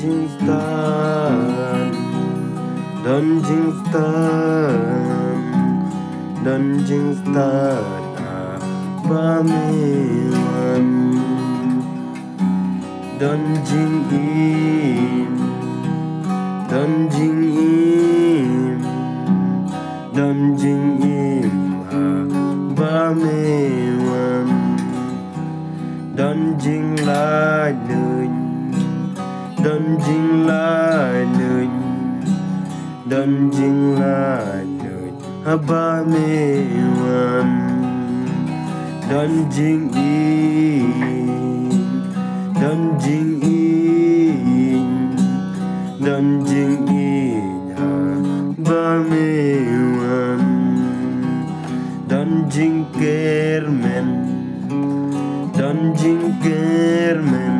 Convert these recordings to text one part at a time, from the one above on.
Dungeon Stan, Dungeon Stan, Dungeon Stan Abamiwan, Dungeon in, Dungeon in, Dungeon in Abamiwan, Dungeon lại lời, Dungeon lại lời, Dungeon lại lời Abamiwan, Dungeon in, Dungeon in, Dungeon in Abamiwan, Dungeon Kermen, Dungeon Kermen,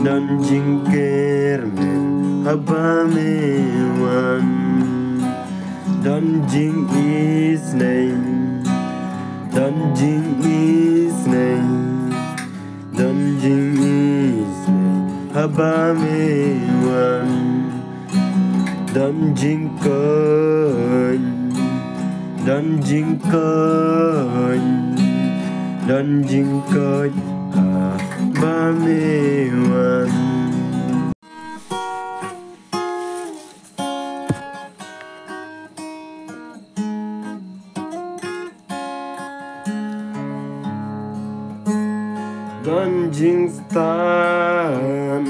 Dungeon Kermen Abamiwan, Dungeon is name, Dungeon is name, Dungeon is name Abamiwan, Dungeon coin, Dungeon coin, Dungeon coin Abamiwan. Dungeon Stan,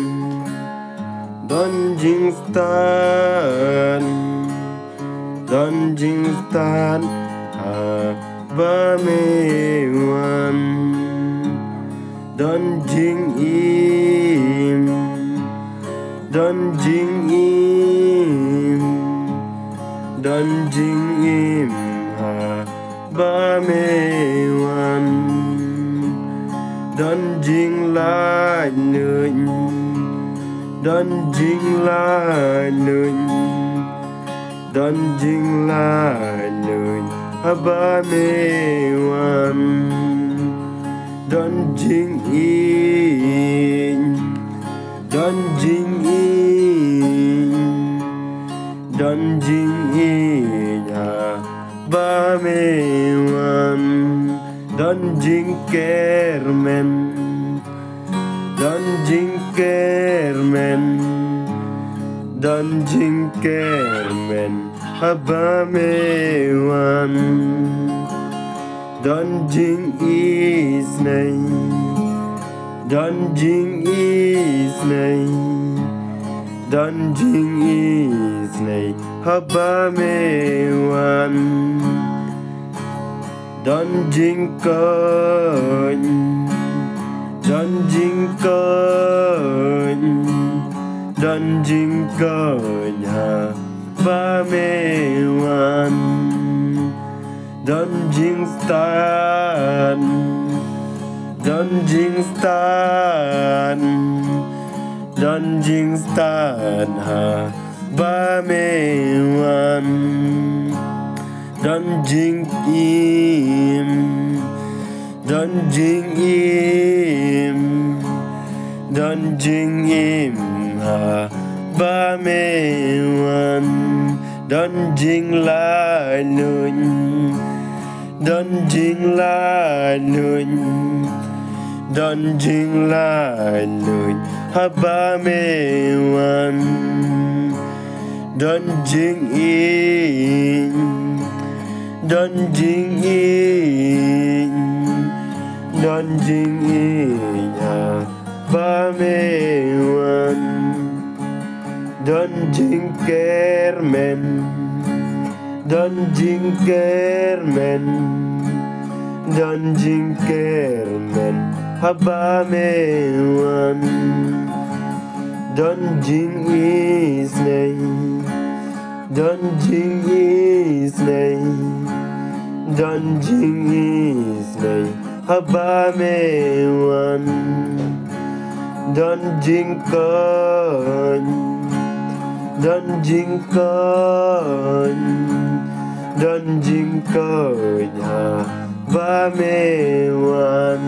Dungeon Stan, Dungeon Stan Abamiwan, Dungeon in, Dungeon in, Dungeon in Abamiwan, Dungeon lại lời, Dungeon lại lời, Dungeon lại lời Abamiwan, Dungeon in, Dungeon in, Dungeon in Abamiwan, Dungeon Kermen, Dungeon Kermen, Dungeon Kermen Abamiwan, Dungeon is name, Dungeon is name, Dungeon is name Abamiwan, Dungeon coin, Dungeon coin, Dungeon coin Abamiwan, Dungeon Stan, Dungeon Stan, Dungeon Stan Abamiwan, Dungeon in, Dungeon in, Dungeon in Abamiwan, Dungeon lại lời, Dungeon lại lời, Dungeon lại lời Abamiwan, Dungeon in, Dungeon in, Dungeon in Abamiwan, Dungeon Kermen, Dungeon Kermen, Dungeon Kermen Abamiwan, Dungeon is name, Dungeon is name, Dungeon is name Abamiwan, Dungeon coin, Dungeon coin, Dungeon coin Abamiwan.